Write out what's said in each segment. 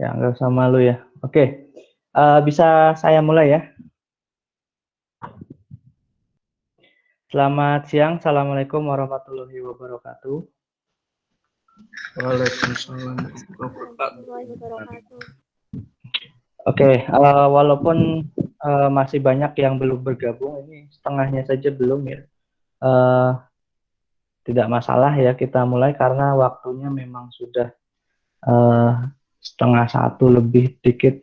Ya, nggak usah malu ya. Oke, bisa saya mulai ya. Selamat siang, Assalamualaikum warahmatullahi wabarakatuh. Waalaikumsalam. warahmatullahi wabarakatuh. Oke, walaupun masih banyak yang belum bergabung, ini setengahnya saja belum ya. Eh, Tidak masalah ya, kita mulai karena waktunya memang sudah eh, setengah satu lebih dikit.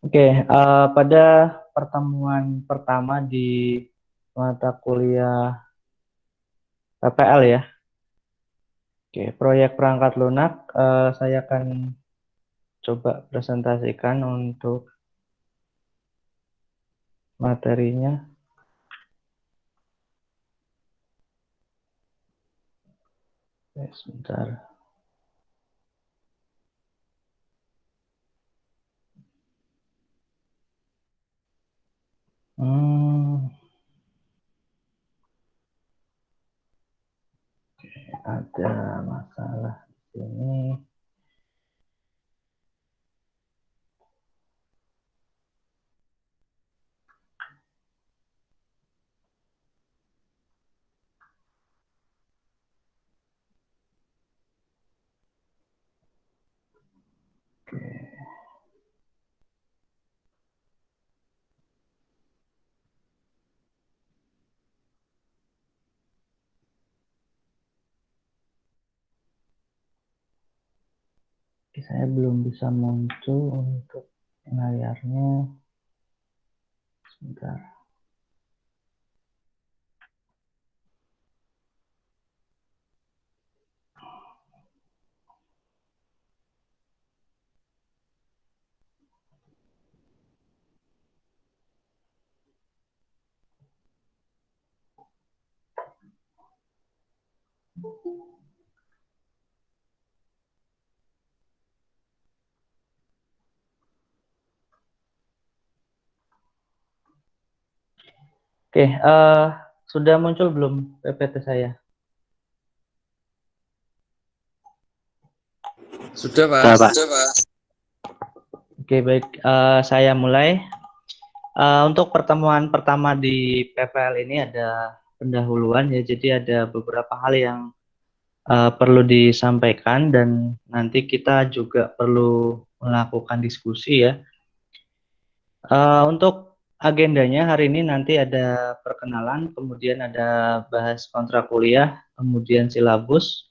Oke, pada pertemuan pertama di mata kuliah PPL ya. Oke, proyek perangkat lunak, saya akan coba presentasikan untuk materinya. Sebentar. Hmm, ada masalah di sini. Oke. Saya belum bisa muncul untuk layarnya. Sebentar. Oke, sudah muncul belum PPT saya? Sudah, Pak. Oke, baik. Saya mulai. Untuk pertemuan pertama di PPL ini ada pendahuluan ya, jadi ada beberapa hal yang perlu disampaikan dan nanti kita juga perlu melakukan diskusi ya. Untuk agendanya hari ini nanti ada perkenalan, kemudian ada bahas kontrak kuliah, kemudian silabus.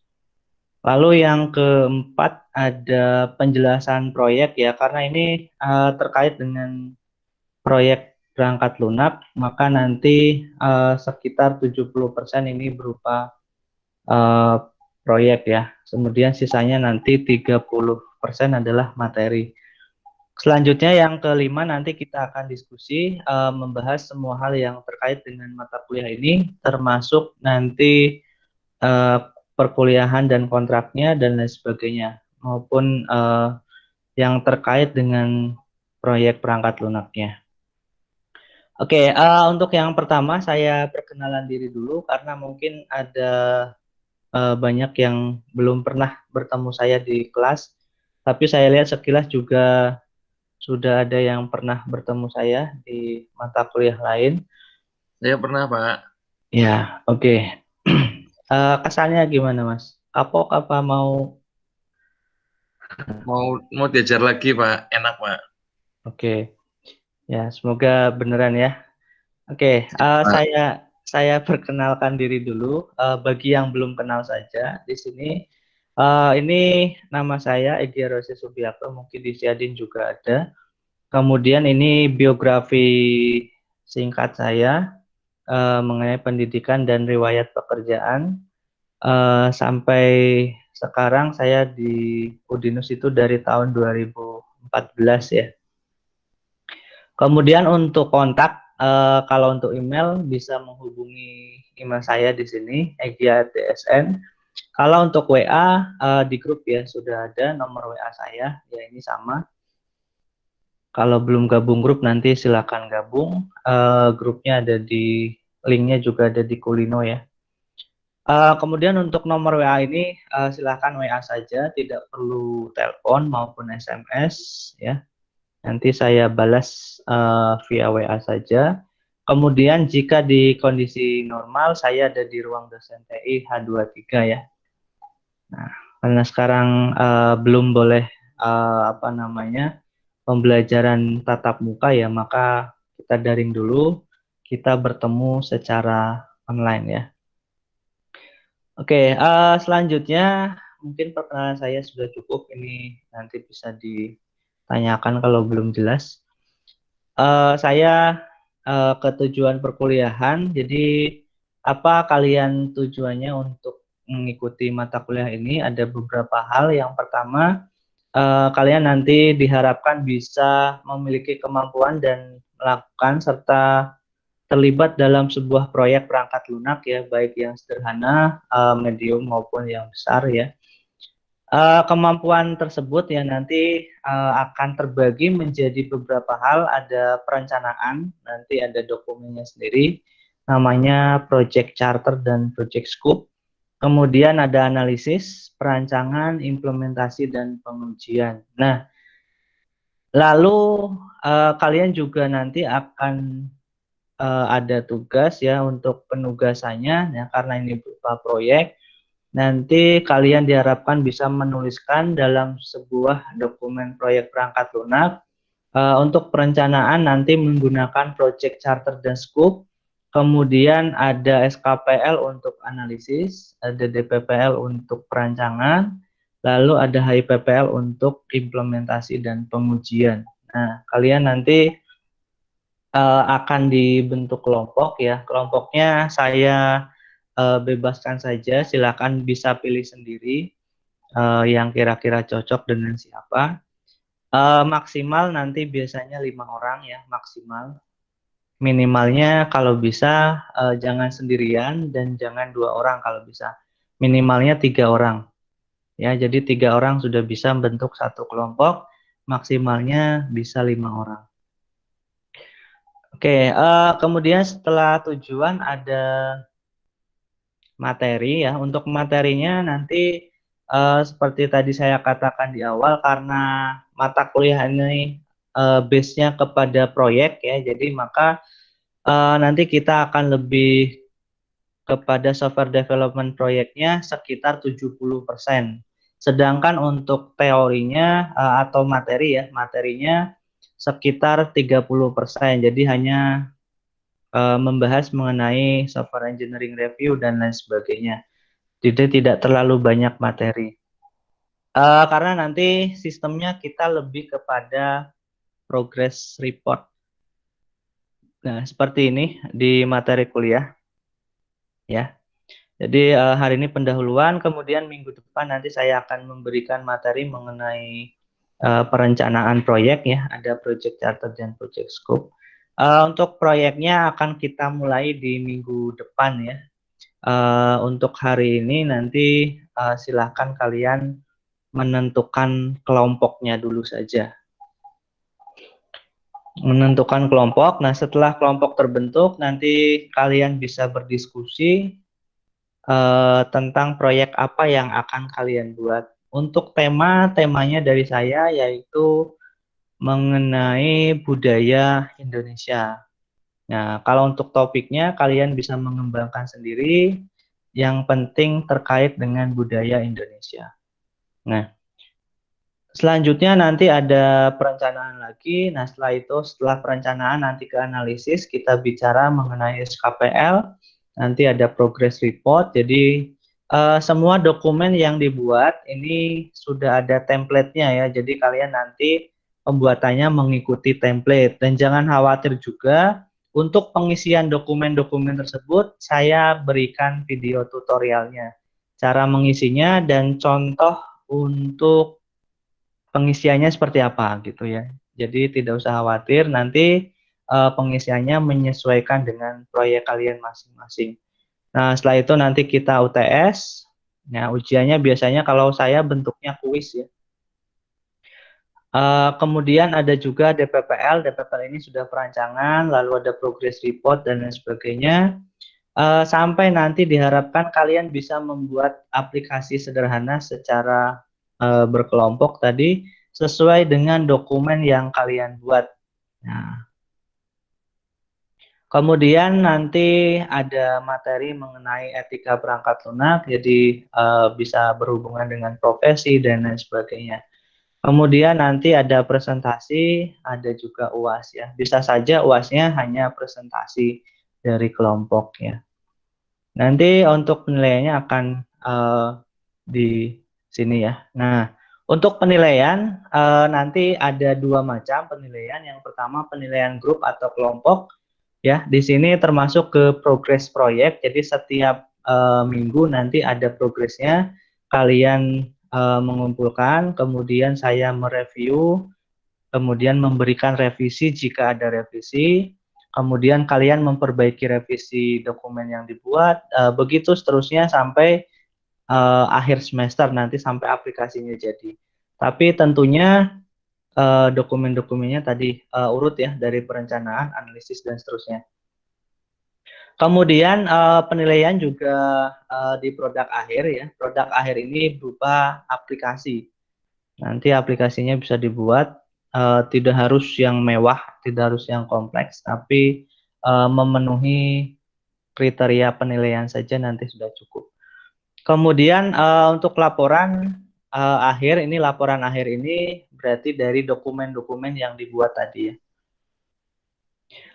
Lalu yang keempat ada penjelasan proyek ya, karena ini terkait dengan proyek berangkat lunak, maka nanti sekitar 70% ini berupa eh, proyek ya. Kemudian sisanya nanti 30% adalah materi. Selanjutnya yang kelima nanti kita akan diskusi membahas semua hal yang terkait dengan mata kuliah ini, termasuk nanti eh, perkuliahan dan kontraknya dan lain sebagainya, maupun yang terkait dengan proyek perangkat lunaknya. Oke, untuk yang pertama saya perkenalan diri dulu karena mungkin ada banyak yang belum pernah bertemu saya di kelas, tapi saya lihat sekilas juga sudah ada yang pernah bertemu saya di mata kuliah lain. Saya pernah, Pak. Ya, oke. Kesannya gimana, Mas? Kapok apa mau? Mau diajar lagi, Pak. Enak, Pak. Oke, ya semoga beneran ya. Oke, Pak. saya perkenalkan diri dulu. Bagi yang belum kenal saja di sini, ini nama saya Egy Rosy Subiakto, mungkin di Siadin juga ada. Kemudian ini biografi singkat saya mengenai pendidikan dan riwayat pekerjaan. Sampai sekarang saya di Udinus itu dari tahun 2014 ya. Kemudian untuk kontak, kalau untuk email bisa menghubungi email saya di sini, Egya@dsn. Kalau untuk WA di grup ya sudah ada nomor WA saya, ya ini sama. Kalau belum gabung grup nanti silakan gabung. Grupnya ada di linknya juga ada di Kulino ya. Kemudian untuk nomor WA ini silakan WA saja, tidak perlu telepon maupun SMS ya. Nanti saya balas via WA saja. Kemudian jika di kondisi normal saya ada di ruang dosen TI H23 ya. Nah, karena sekarang belum boleh apa namanya pembelajaran tatap muka ya, maka kita daring dulu, kita bertemu secara online ya. Oke, selanjutnya mungkin perkenalan saya sudah cukup. Ini nanti bisa ditanyakan kalau belum jelas. Saya ke tujuan perkuliahan. Jadi apa kalian tujuannya untuk mengikuti mata kuliah ini? Ada beberapa hal. Yang pertama, kalian nanti diharapkan bisa memiliki kemampuan dan melakukan serta terlibat dalam sebuah proyek perangkat lunak ya, baik yang sederhana, medium maupun yang besar ya. Kemampuan tersebut ya nanti akan terbagi menjadi beberapa hal. Ada perencanaan, nanti ada dokumennya sendiri, namanya project charter dan project scope. Kemudian ada analisis, perancangan, implementasi, dan pengujian. Nah, lalu kalian juga nanti akan ada tugas ya untuk penugasannya ya, karena ini berupa proyek. Nanti kalian diharapkan bisa menuliskan dalam sebuah dokumen proyek perangkat lunak. Untuk perencanaan nanti menggunakan project charter dan scope. Kemudian ada SKPL untuk analisis, ada DPPL untuk perancangan, lalu ada HIPPL untuk implementasi dan pengujian. Nah, kalian nanti akan dibentuk kelompok ya. Kelompoknya saya bebaskan saja, silakan bisa pilih sendiri yang kira-kira cocok dengan siapa. Maksimal nanti biasanya 5 orang ya, maksimal. Minimalnya kalau bisa jangan sendirian dan jangan 2 orang kalau bisa. Minimalnya 3 orang ya, jadi 3 orang sudah bisa membentuk satu kelompok. Maksimalnya bisa 5 orang. Oke, kemudian setelah tujuan ada materi ya. Untuk materinya nanti seperti tadi saya katakan di awal, karena mata kuliah ini base-nya kepada proyek ya, jadi maka nanti kita akan lebih kepada software development proyeknya sekitar 70%. Sedangkan untuk teorinya atau materi ya, materinya sekitar 30%. Jadi hanya membahas mengenai software engineering review dan lain sebagainya. Jadi tidak terlalu banyak materi. Karena nanti sistemnya kita lebih kepada progress report. Nah, seperti ini di materi kuliah ya. Jadi hari ini pendahuluan, kemudian minggu depan nanti saya akan memberikan materi mengenai perencanaan proyek ya, ada project charter dan project scope. Untuk proyeknya akan kita mulai di minggu depan ya. Untuk hari ini nanti silahkan kalian menentukan kelompoknya dulu saja. Menentukan kelompok. Nah, setelah kelompok terbentuk, nanti kalian bisa berdiskusi tentang proyek apa yang akan kalian buat. Untuk temanya dari saya yaitu mengenai budaya Indonesia. Nah, kalau untuk topiknya kalian bisa mengembangkan sendiri. Yang penting terkait dengan budaya Indonesia. Nah, selanjutnya nanti ada perencanaan lagi. Nah, setelah perencanaan nanti ke analisis, kita bicara mengenai SKPL. Nanti ada progress report. Jadi semua dokumen yang dibuat ini sudah ada template-nya ya. Jadi kalian nanti pembuatannya mengikuti template. Dan jangan khawatir juga, untuk pengisian dokumen-dokumen tersebut saya berikan video tutorialnya. Cara mengisinya dan contoh untuk pengisiannya seperti apa gitu ya. Jadi tidak usah khawatir, nanti pengisiannya menyesuaikan dengan proyek kalian masing-masing. Nah, setelah itu nanti kita UTS. Nah, ujiannya biasanya kalau saya bentuknya kuis ya. Kemudian ada juga DPPL. DPPL ini sudah perancangan, lalu ada progress report dan lain sebagainya. sampai nanti diharapkan kalian bisa membuat aplikasi sederhana secara berkelompok tadi sesuai dengan dokumen yang kalian buat. Nah, kemudian nanti ada materi mengenai etika perangkat lunak, jadi bisa berhubungan dengan profesi dan lain sebagainya. Kemudian nanti ada presentasi, ada juga UAS ya. Bisa saja UASnya hanya presentasi dari kelompok ya. Nanti untuk penilaiannya akan di sini ya. Nah, untuk penilaian nanti ada dua macam penilaian. Yang pertama penilaian grup atau kelompok ya. Di sini termasuk ke progres proyek. Jadi setiap minggu nanti ada progresnya. Kalian mengumpulkan, kemudian saya mereview, kemudian memberikan revisi jika ada revisi. Kemudian kalian memperbaiki revisi dokumen yang dibuat, begitu seterusnya sampai akhir semester nanti sampai aplikasinya jadi. Tapi tentunya dokumen-dokumennya tadi urut ya dari perencanaan, analisis dan seterusnya. Kemudian penilaian juga di produk akhir ya. Produk akhir ini berupa aplikasi. Nanti aplikasinya bisa dibuat tidak harus yang mewah, tidak harus yang kompleks, tapi memenuhi kriteria penilaian saja nanti sudah cukup. Kemudian untuk laporan akhir ini, laporan akhir ini berarti dari dokumen-dokumen yang dibuat tadi ya.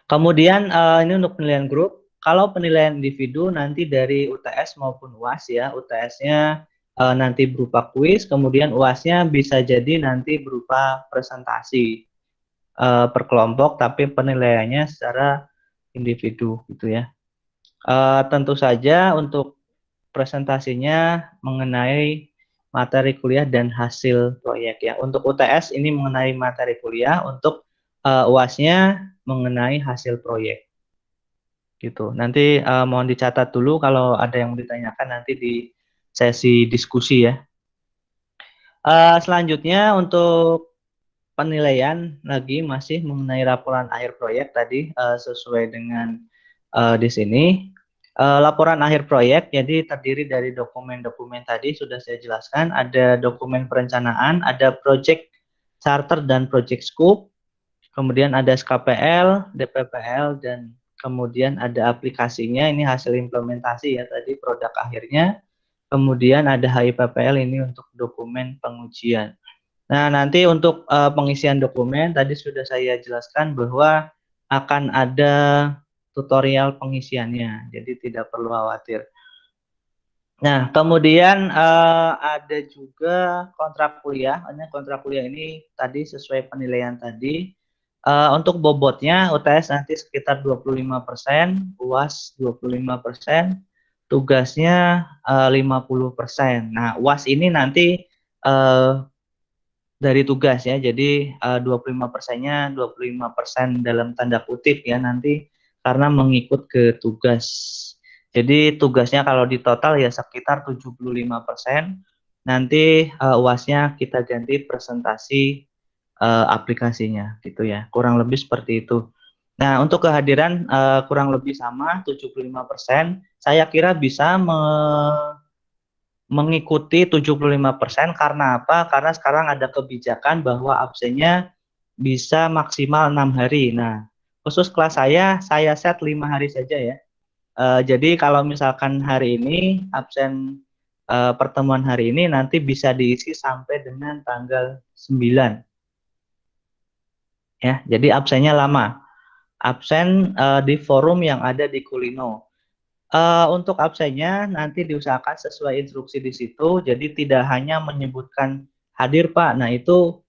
Kemudian ini untuk penilaian grup. Kalau penilaian individu nanti dari UTS maupun UAS ya. UTS-nya nanti berupa kuis, kemudian UAS-nya bisa jadi nanti berupa presentasi per kelompok, tapi penilaiannya secara individu gitu ya. Tentu saja untuk presentasinya mengenai materi kuliah dan hasil proyek ya. Untuk UTS ini mengenai materi kuliah, untuk UAS-nya mengenai hasil proyek. Gitu. Nanti mohon dicatat dulu kalau ada yang ditanyakan nanti di sesi diskusi ya. Selanjutnya untuk penilaian lagi masih mengenai laporan akhir proyek tadi sesuai dengan di sini. Laporan akhir proyek jadi terdiri dari dokumen-dokumen tadi sudah saya jelaskan, ada dokumen perencanaan, ada project charter dan project scope, kemudian ada SKPL, DPPL, dan kemudian ada aplikasinya, ini hasil implementasi ya tadi produk akhirnya, kemudian ada HIPPL ini untuk dokumen pengujian. Nah, nanti untuk pengisian dokumen tadi sudah saya jelaskan bahwa akan ada tutorial pengisiannya, jadi tidak perlu khawatir. Nah, kemudian ada juga kontrak kuliah. Kontrak kuliah ini tadi sesuai penilaian tadi. Untuk bobotnya UTS nanti sekitar 25%, UAS 25%, tugasnya 50%. Nah, UAS ini nanti dari tugas ya. Jadi 25%-nya 25% dalam tanda kutip ya nanti karena mengikut ke tugas. Jadi tugasnya kalau di total ya sekitar 75%. Nanti UAS-nya kita ganti presentasi aplikasinya gitu ya. Kurang lebih seperti itu. Nah, untuk kehadiran kurang lebih sama 75%. Saya kira bisa mengikuti 75% karena apa? Karena sekarang ada kebijakan bahwa absennya bisa maksimal 6 hari. Nah, khusus kelas saya set 5 hari saja ya. Jadi kalau misalkan hari ini absen pertemuan hari ini nanti bisa diisi sampai dengan tanggal 9. Ya, jadi absennya lama. Absen di forum yang ada di Kulino. Untuk absennya nanti diusahakan sesuai instruksi di situ, jadi tidak hanya menyebutkan hadir Pak. Nah itu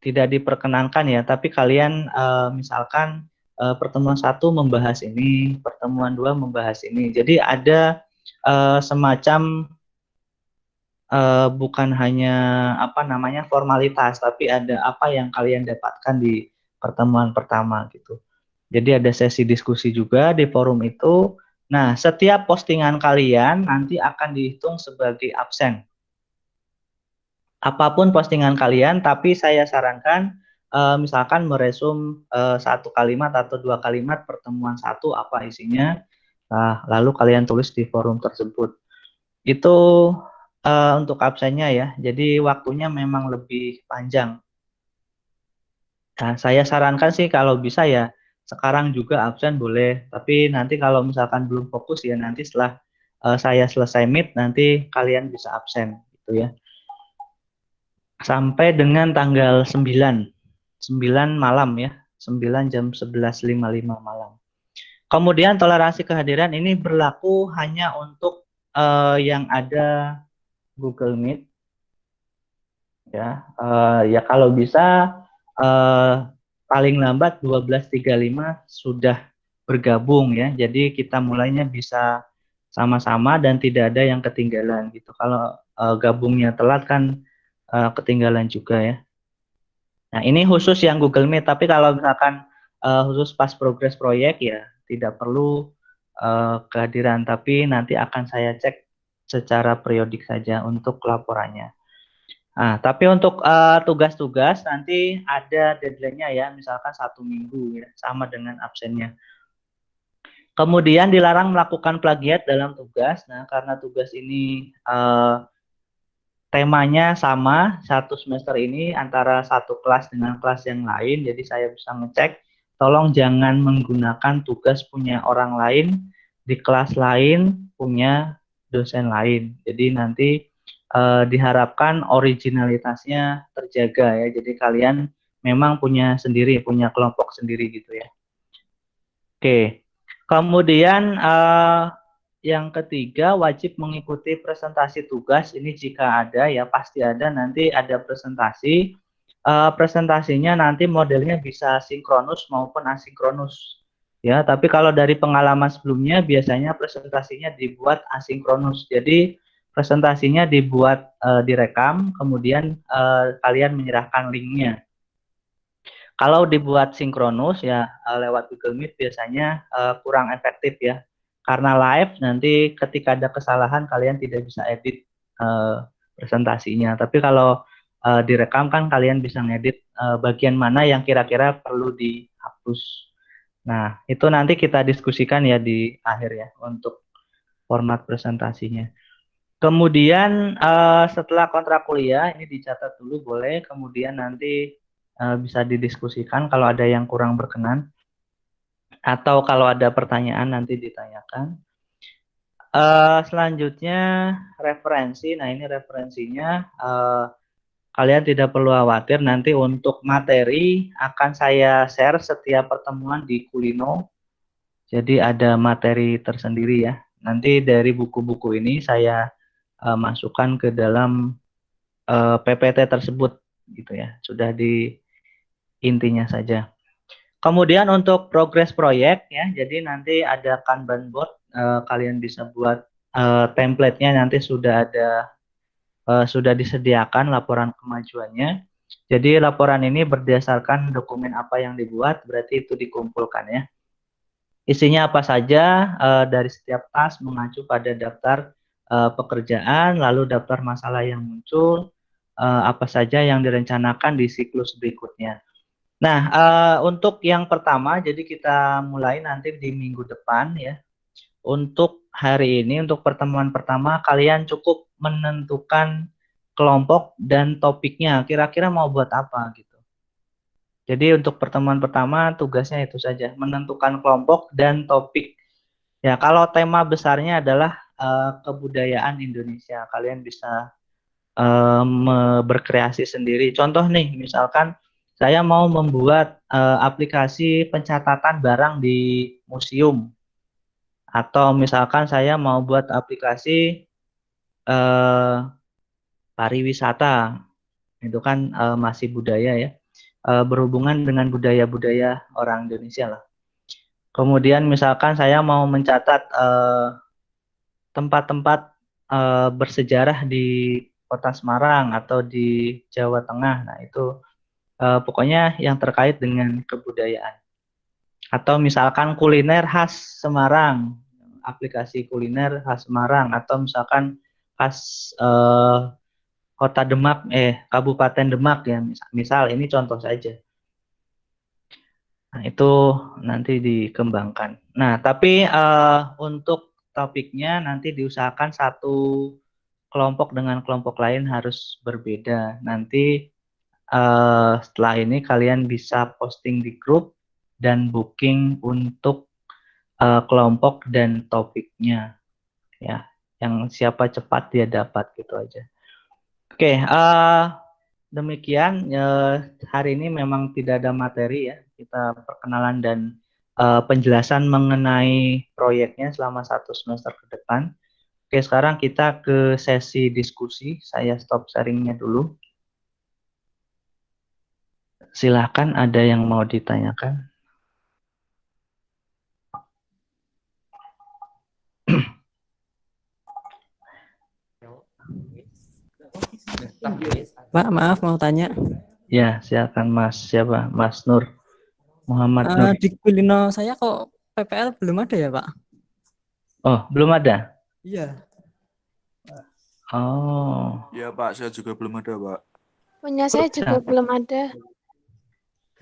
tidak diperkenankan ya, tapi kalian misalkan pertemuan 1 membahas ini, pertemuan 2 membahas ini. Jadi ada semacam bukan hanya apa namanya formalitas, tapi ada apa yang kalian dapatkan di pertemuan pertama gitu. Jadi ada sesi diskusi juga di forum itu. Nah, setiap postingan kalian nanti akan dihitung sebagai absen. Apapun postingan kalian, tapi saya sarankan misalkan meresum satu kalimat atau dua kalimat pertemuan satu apa isinya, lalu kalian tulis di forum tersebut. Itu untuk absennya ya, jadi waktunya memang lebih panjang. Nah, saya sarankan sih kalau bisa ya sekarang juga absen boleh, tapi nanti kalau misalkan belum fokus ya nanti setelah saya selesai meet nanti kalian bisa absen gitu ya. Sampai dengan tanggal 9 malam ya, 9 jam 11.55 malam. Kemudian toleransi kehadiran ini berlaku hanya untuk yang ada Google Meet ya. Ya kalau bisa paling lambat 12.35 sudah bergabung ya. Jadi kita mulainya bisa sama-sama dan tidak ada yang ketinggalan gitu. Kalau gabungnya telat kan ketinggalan juga ya. Nah, ini khusus yang Google Meet, tapi kalau misalkan khusus pas progres proyek ya tidak perlu kehadiran, tapi nanti akan saya cek secara periodik saja untuk laporannya. Nah, tapi untuk tugas-tugas nanti ada deadline-nya ya, misalkan 1 minggu ya, sama dengan absennya. Kemudian dilarang melakukan plagiat dalam tugas. Nah, karena tugas ini temanya sama satu semester ini antara satu kelas dengan kelas yang lain, jadi saya bisa ngecek. Tolong jangan menggunakan tugas punya orang lain di kelas lain punya dosen lain. Jadi nanti diharapkan originalitasnya terjaga ya. Jadi kalian memang punya sendiri, punya kelompok sendiri gitu ya. Oke. Kemudian yang ketiga wajib mengikuti presentasi tugas. Ini jika ada ya pasti ada, nanti ada presentasi. Presentasinya nanti modelnya bisa sinkronus maupun asinkronus. Ya, tapi kalau dari pengalaman sebelumnya biasanya presentasinya dibuat asinkronus. Jadi presentasinya dibuat direkam, kemudian kalian menyerahkan linknya. Kalau dibuat sinkronus ya lewat Google Meet biasanya kurang efektif ya. Karena live nanti ketika ada kesalahan kalian tidak bisa edit presentasinya. Tapi kalau direkam kan kalian bisa ngedit bagian mana yang kira-kira perlu dihapus. Nah, itu nanti kita diskusikan ya di akhir ya untuk format presentasinya. Kemudian setelah kontrak kuliah ini dicatat dulu boleh, kemudian nanti bisa didiskusikan kalau ada yang kurang berkenan atau kalau ada pertanyaan nanti ditanyakan. Selanjutnya referensi. Nah, ini referensinya kalian tidak perlu khawatir, nanti untuk materi akan saya share setiap pertemuan di Kulino. Jadi ada materi tersendiri ya. Nanti dari buku-buku ini saya masukkan ke dalam PPT tersebut gitu ya. Sudah di intinya saja. Kemudian untuk progres proyek ya, jadi nanti ada Kanban board, kalian bisa buat template-nya nanti sudah ada, sudah disediakan laporan kemajuannya. Jadi laporan ini berdasarkan dokumen apa yang dibuat, berarti itu dikumpulkan ya. Isinya apa saja dari setiap tas mengacu pada daftar pekerjaan, lalu daftar masalah yang muncul, apa saja yang direncanakan di siklus berikutnya. Nah, untuk yang pertama, jadi kita mulai nanti di minggu depan ya. Untuk hari ini, untuk pertemuan pertama, kalian cukup menentukan kelompok dan topiknya. Kira-kira mau buat apa gitu. Jadi untuk pertemuan pertama, tugasnya itu saja, menentukan kelompok dan topik. Ya, kalau tema besarnya adalah kebudayaan Indonesia, kalian bisa berkreasi sendiri. Contoh nih, misalkan saya mau membuat aplikasi pencatatan barang di museum, atau misalkan saya mau buat aplikasi pariwisata, itu kan masih budaya ya, berhubungan dengan budaya-budaya orang Indonesia lah. Kemudian misalkan saya mau mencatat tempat-tempat bersejarah di Kota Semarang atau di Jawa Tengah. Nah, itu pokoknya yang terkait dengan kebudayaan. Atau misalkan kuliner khas Semarang, aplikasi kuliner khas Semarang, atau misalkan khas Kota Demak, Kabupaten Demak ya, misal ini contoh saja. Nah, itu nanti dikembangkan. Nah, tapi untuk topiknya nanti diusahakan satu kelompok dengan kelompok lain harus berbeda. Nanti setelah ini kalian bisa posting di grup dan booking untuk kelompok dan topiknya, ya. Yang siapa cepat dia dapat gitu aja. Oke, demikian hari ini memang tidak ada materi ya. Kita perkenalan dan penjelasan mengenai proyeknya selama 1 semester ke depan. Oke, sekarang kita ke sesi diskusi. Saya stop sharingnya dulu. Silakan, ada yang mau ditanyakan? Pak, maaf mau tanya. Ya, silakan Mas. Siapa? Mas Nur. Muhammad Nur. Di Kulino saya kok PPL belum ada ya, Pak? Oh, belum ada? Iya. Oh, Iya Pak, saya juga belum ada Pak. Punya saya juga belum ada.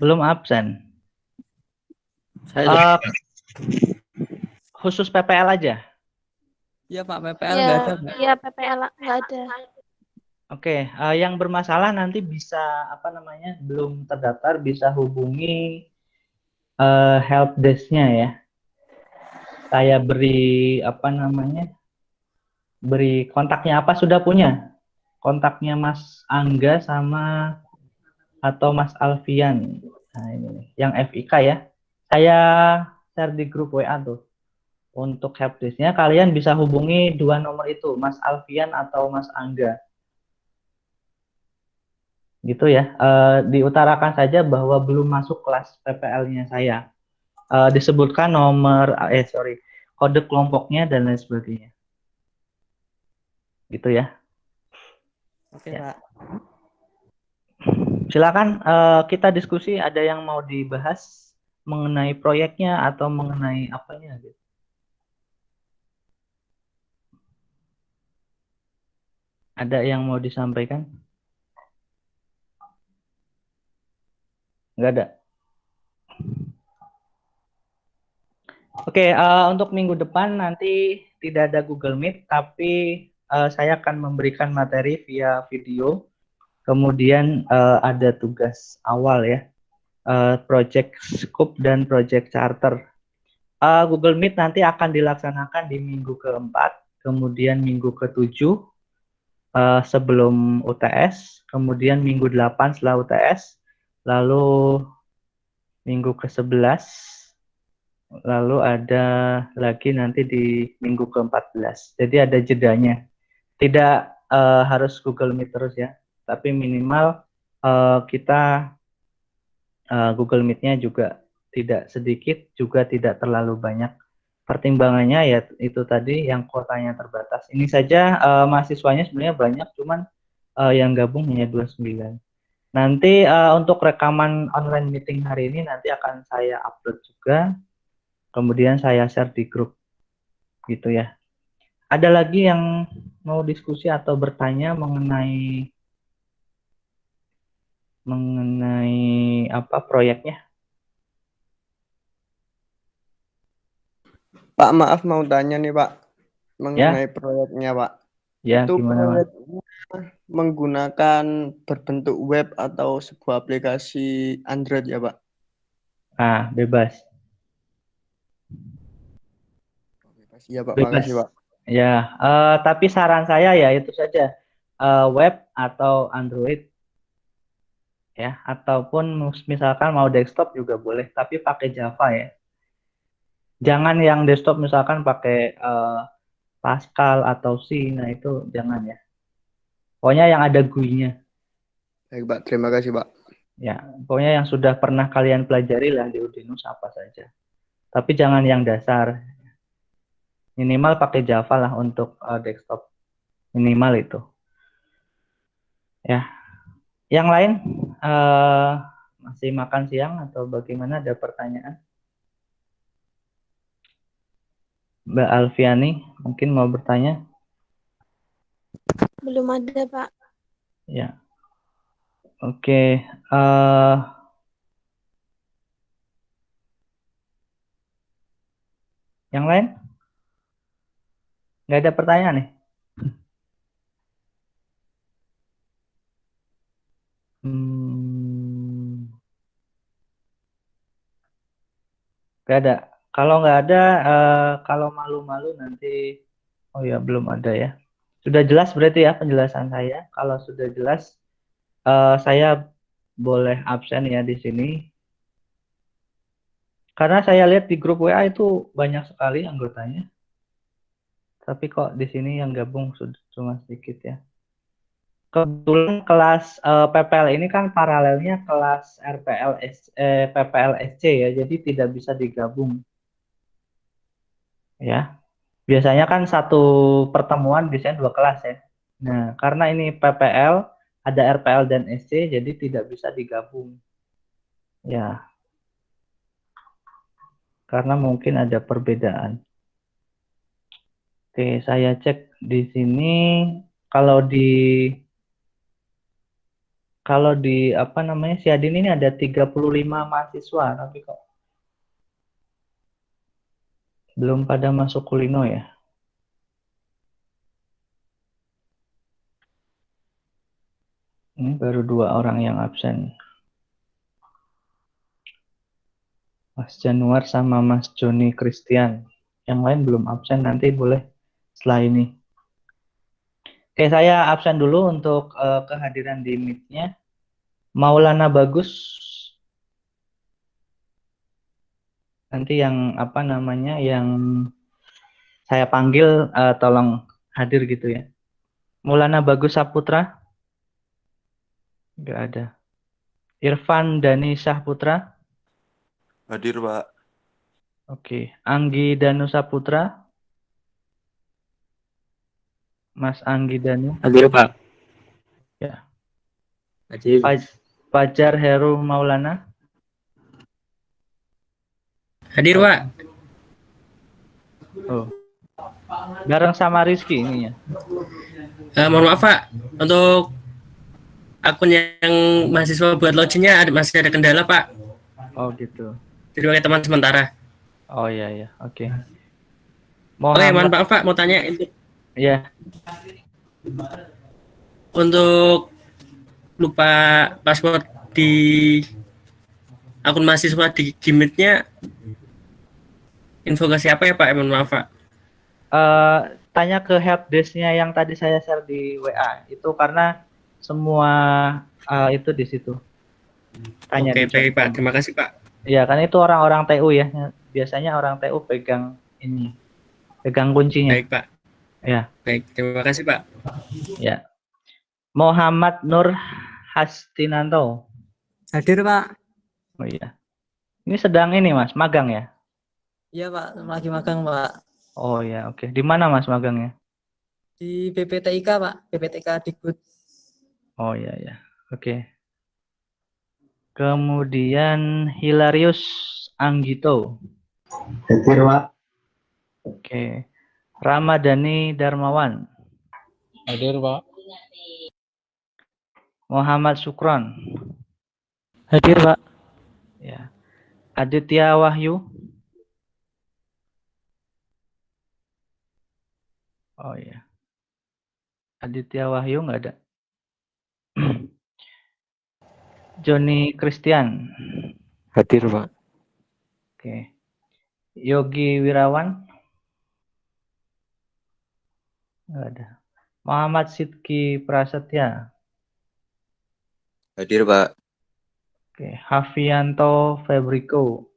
belum absen. Saya Khusus PPL aja? Iya Pak, PPL Iya, nggak ada, Pak. iya PPL nggak ada. Oke, yang bermasalah nanti bisa apa namanya belum terdaftar bisa hubungi help desk-nya ya. Saya beri apa namanya beri kontaknya apa sudah punya kontaknya Mas Angga sama atau Mas Alfian. Nah ini nih, yang FIK ya. Saya share di grup WA tuh. Untuk helpdesk-nya kalian bisa hubungi dua nomor itu, Mas Alfian atau Mas Angga. Gitu ya. Diutarakan saja bahwa belum masuk kelas PPL-nya saya. Disebutkan nomor kode kelompoknya dan lain sebagainya. Gitu ya. Oke, Ya. Pak. Silakan kita diskusi, ada yang mau dibahas mengenai proyeknya atau mengenai apanya gitu. Ada yang mau disampaikan? Enggak ada. Oke, untuk minggu depan nanti tidak ada Google Meet, tapi saya akan memberikan materi via video. Kemudian ada tugas awal ya, project scope dan project charter. Google Meet nanti akan dilaksanakan di minggu keempat, kemudian minggu ketujuh sebelum UTS, kemudian minggu 8 setelah UTS, lalu minggu ke-11, lalu ada lagi nanti di minggu ke-14. Jadi ada jedanya. Tidak harus Google Meet terus ya, tapi minimal kita Google Meet-nya juga tidak sedikit, juga tidak terlalu banyak. Pertimbangannya ya itu tadi yang kuotanya terbatas. Ini saja mahasiswanya sebenarnya banyak, cuman yang gabung hanya 29. Nanti untuk rekaman online meeting hari ini nanti akan saya upload juga, kemudian saya share di grup gitu ya. Ada lagi yang mau diskusi atau bertanya mengenai apa proyeknya? Pak, maaf mau tanya nih Pak, mengenai proyeknya Pak. Ya, Itu gimana Mas? proyeknya menggunakan berbentuk web atau sebuah aplikasi Android ya Pak? Bebas. Bebas. Iya Pak, Bebas. makasih Pak. Ya, tapi saran saya ya itu saja, web atau Android ya, ataupun misalkan mau desktop juga boleh, tapi pakai Java ya. Jangan yang desktop misalkan pakai Pascal atau C, nah itu jangan ya. Pokoknya yang ada GUI-nya. Baik Pak, terima kasih Pak. Ya, pokoknya yang sudah pernah kalian pelajari lah di Udinus apa saja. Tapi jangan yang dasar. Minimal pakai Java lah untuk desktop. Minimal itu. Ya. Yang lain masih makan siang atau bagaimana? Ada pertanyaan? Mbak Alfiani mungkin mau bertanya? Belum ada, Pak. Ya. Oke. eh Yang lain? Nggak ada pertanyaan nih? Nggak ada. Kalau nggak ada, kalau malu-malu nanti, oh ya belum ada ya. Sudah jelas berarti ya penjelasan saya. Kalau sudah jelas, saya boleh absen ya di sini. Karena saya lihat di grup WA itu banyak sekali anggotanya. Tapi kok di sini yang gabung sudah cuma sedikit ya. Kebetulan kelas PPL ini kan paralelnya kelas PPLSC ya, jadi tidak bisa digabung. Ya, biasanya kan satu pertemuan biasanya 2 kelas ya. Nah, karena ini PPL, ada RPL dan SC, jadi tidak bisa digabung. Ya, karena mungkin ada perbedaan. Oke, saya cek di sini kalau di apa namanya Siadin ini ada 35 mahasiswa, tapi kok belum pada masuk kulino ya. Ini baru 2 orang yang absen. Mas Januar sama Mas Joni Christian. Yang lain belum absen, nanti boleh setelah ini. Oke, saya absen dulu untuk kehadiran di meet-nya. Maulana Bagus. Nanti yang apa namanya yang saya panggil tolong hadir gitu ya. Maulana Bagus Saputra. Enggak ada. Irfan Dani Syahputra. Hadir, Pak. Oke. Anggi Danu Saputra. Mas Anggi Danu. Hadir, Pak. Ya. Hadir. Fajar Heru Maulana. Hadir, Pak. Oh. Bareng sama Rizky ini ya. Mohon maaf, Pak. Untuk akun yang mahasiswa buat login-nya masih ada kendala, Pak. Oh gitu. Jadi pakai teman sementara. Oh iya ya. Oke. Oke, mohon maaf, Pak. Mau tanya ya. Untuk lupa password di akun mahasiswa di Gmeet-nya, info ke siapa ya, Pak? Mohon maaf, Pak. Tanya ke helpdesk-nya yang tadi saya share di WA. Itu karena semua itu di situ. Tanya. Oke, baik, Pak. Terima kasih, Pak. Ya, kan itu orang-orang TU ya. Biasanya orang TU pegang ini. Pegang kuncinya. Baik, Pak. Ya. Baik, terima kasih, Pak. Ya. Muhammad Nur Hastinanto. Hadir, Pak. Oh iya. Ini sedang ini, Mas, magang ya? Iya, Pak. Lagi magang, Pak. Oh ya, oke. Di mana Mas magangnya? Di BPTIK, Pak. BPTK Dikbud. Oh ya ya. Oke. Kemudian Hilarius Anggito. Hadir, Pak. Oke. Ramadhani Darmawan. Hadir, Pak. Muhammad Sukron. Hadir, Pak. Ya. Aditya Wahyu. Oh ya. Aditya Wahyu nggak ada. Joni Christian. Hadir, Pak. Oke. Yogi Wirawan. Nggak ada. Muhammad Sidki Prasetya. Hadir, Pak. Oke. Hafianto Febrico.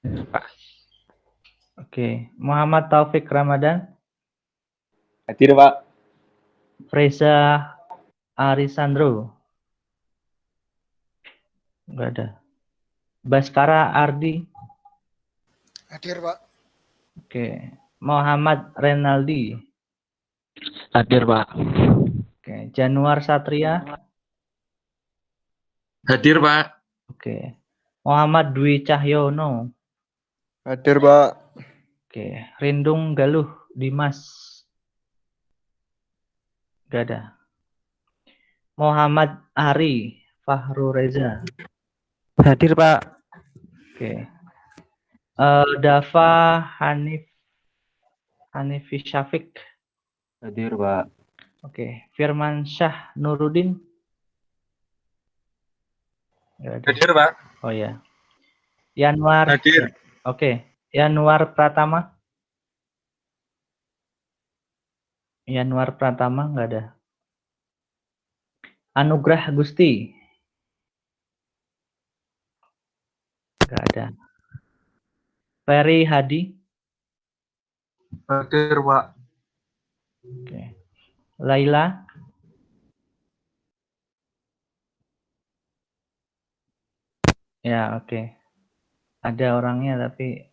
Pak. Oke. Muhammad Taufik Ramadan. Hadir, Pak. Freza Arisandro. Nggak ada. Baskara Ardi. Hadir, Pak. Oke. Muhammad Renaldi. Hadir, Pak. Oke. Januar Satria. Hadir, Pak. Oke. Muhammad Dwi Cahyono. Hadir, Pak. Oke. Rindung Galuh Dimas. Nggak ada. Muhammad Ari Fahru Reza. Hadir, Pak. Oke. Dava Hanifi Syafiq. Hadir, Pak. Oke. Firman Syah Nuruddin. Nggak ada. Hadir, Pak. Oh ya. Yanwar. Hadir. Oke. Yanwar Pratama. Yanwar Pratama nggak ada. Anugrah Gusti. Nggak ada. Ferry Hadi. Hadir, Pak. Oke. Laila. Ya, oke. Ada orangnya tapi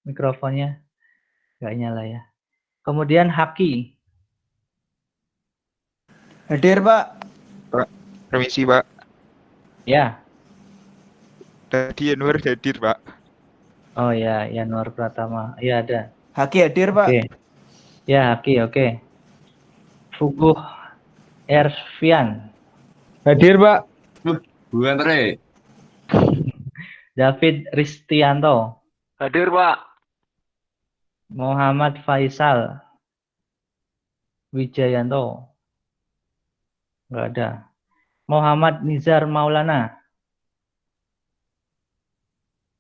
mikrofonnya nggak nyala ya. Kemudian Haki. Hadir, Pak. Permisi, Pak. Ya. Tadi Yanwar hadir, Pak. Oh ya, Yanwar Pratama. Iya ada. Haki hadir, Pak. Oke. Ya, Haki, oke. Fuguh Ervian. Hadir, Pak. Bu Andre. David Ristianto. Hadir, Pak. Muhammad Faisal Wijayanto. Nggak ada. Muhammad Nizar Maulana.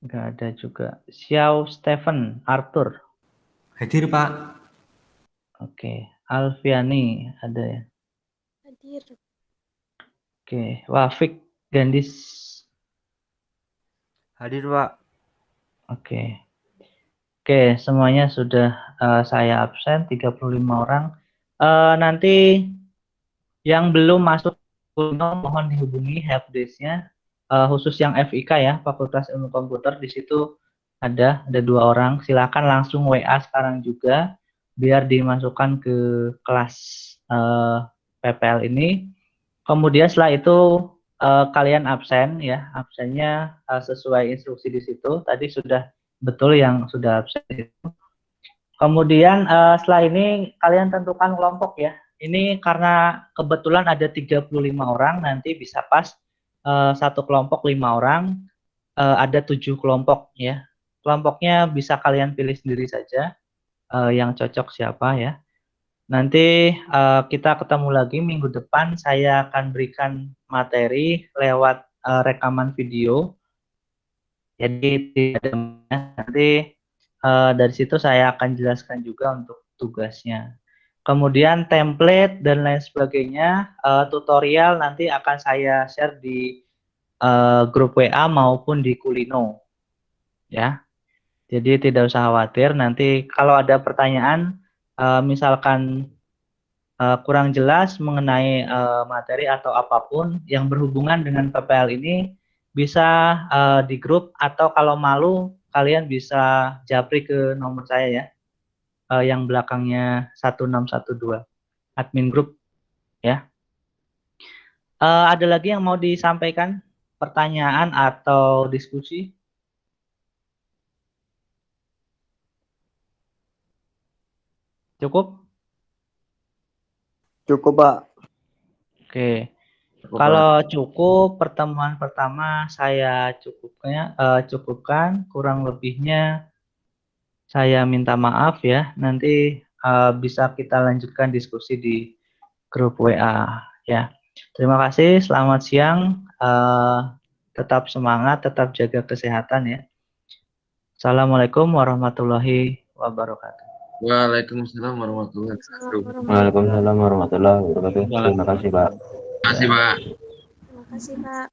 Nggak ada juga. Xiao Stephen Arthur. Hadir, Pak. Oke. Alfiani ada ya. Hadir. Oke. Wafik Gandis. Hadir, Pak. Oke. Oke, semuanya sudah saya absen 35 orang. Nanti yang belum masuk mohon dihubungi helpdesk-nya, khusus yang FIK ya, Fakultas Ilmu Komputer. Di situ ada 2 orang. Silakan langsung WA sekarang juga biar dimasukkan ke kelas PPL ini. Kemudian setelah itu kalian absen ya, absennya sesuai instruksi di situ. Tadi sudah betul yang sudah absen itu. Kemudian setelah ini kalian tentukan kelompok ya. Ini karena kebetulan ada 35 orang, nanti bisa pas satu kelompok 5 orang, ada 7 kelompok ya. Kelompoknya bisa kalian pilih sendiri saja yang cocok siapa ya. Nanti kita ketemu lagi minggu depan. Saya akan berikan materi lewat rekaman video. Jadi nanti dari situ saya akan jelaskan juga untuk tugasnya. Kemudian template dan lain sebagainya, tutorial nanti akan saya share di grup WA maupun di Kulino. Ya. Jadi tidak usah khawatir. Nanti kalau ada pertanyaan, misalkan kurang jelas mengenai materi atau apapun yang berhubungan dengan PPL ini, bisa di grup, atau kalau malu kalian bisa japri ke nomor saya ya, yang belakangnya 1612 admin grup ya. Ada lagi yang mau disampaikan, pertanyaan atau diskusi? Cukup? Cukup, Pak. Oke. Kalau cukup, pertemuan pertama saya cukupkan, kurang lebihnya saya minta maaf ya. Nanti bisa kita lanjutkan diskusi di grup WA ya. Terima kasih, selamat siang. Tetap semangat, tetap jaga kesehatan ya. Assalamualaikum warahmatullahi wabarakatuh. Waalaikumsalam warahmatullahi wabarakatuh. Waalaikumsalam warahmatullahi wabarakatuh. Terima kasih, Pak. Terima kasih, Pak. Terima kasih, Pak.